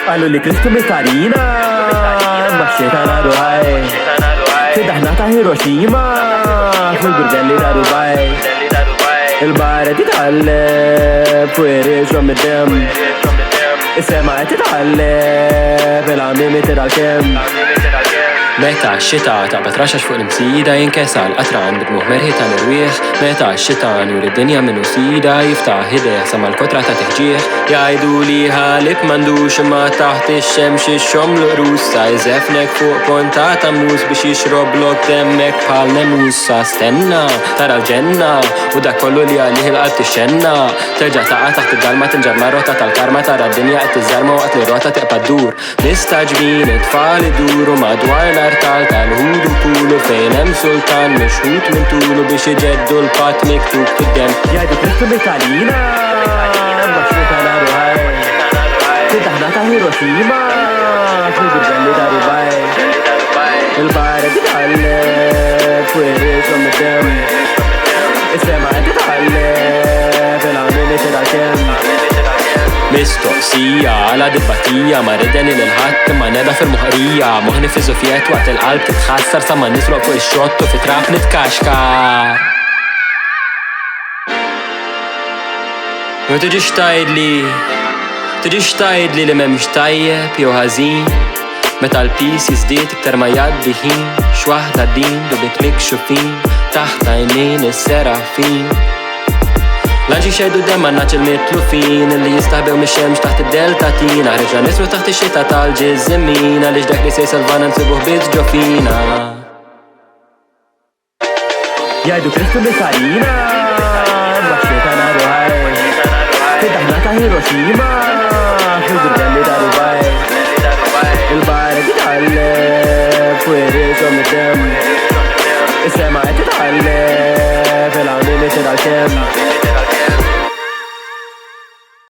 قالوا لي كريستو بتارينا مشيت انا دبي فتحنا تحت هيروشيما في البردان دبي البارة تتعلب فويريش ومدام السماء تتعلب العميمة تتعلم مات عالشتا تق بترشش فوق المسيدة ينكسر القطران بدموع مرهتة نرويخ مات عالشتا نور الدنيا من وسيدة يفتح هدى سما الكترة تتحجيخ يعيدولي هالك مندوش ما تحت الشمس الشمل روسا يزفنك فوق كونتا تموس بش يشرب لك دمك بحال ناموس استنى ترى الجنة وده كله اللي عليه القلب تشنى ترجع تقع تحت الضلمة تنجر مرة الكرمة ترى الدنيا قت الزرمة وقت الروتة تقبى تدور مستعجبين اطفال يدوروا مع دوار تعال هود وطوله فينام سلطان مشهوت من طوله بش جدو القات مكتوب قدام يا دي كريستو بتارينا مشيت انا دبي فتحنا تحت هيروشيما في البردان دبي البارة تتعلب فويريش ومدام السماء تتعلب العميمة تتعلم مستقصية على دباتية مردني للهات ما ندى في المهرية مهن في زوفيات وقت القلب تتخسر سما نسرق فوق الشوط وفي تراب نتكشكر وتجيش تايد لي لما مش طيب يو هزين متى البيس يزديد كتر ما يدهين شوه دين دوبت مكشوفين تحت عينين السرافين لانجي شايدو دايما ناجل متلوفين اللي يستهبئ من الشمس تحت الدلتا تين عرجع نسرو تحت الشتا تالج الزمين ليش داخلي سي سلفانا نسيبوه بيتجو فينا يا دو كريستو بتارينا مشيت انا دبي فتحنا تحت هيروشيما في البردان دبي البارة تتعلب فويريش ومدام السماء تتعلب العميمة تتعلم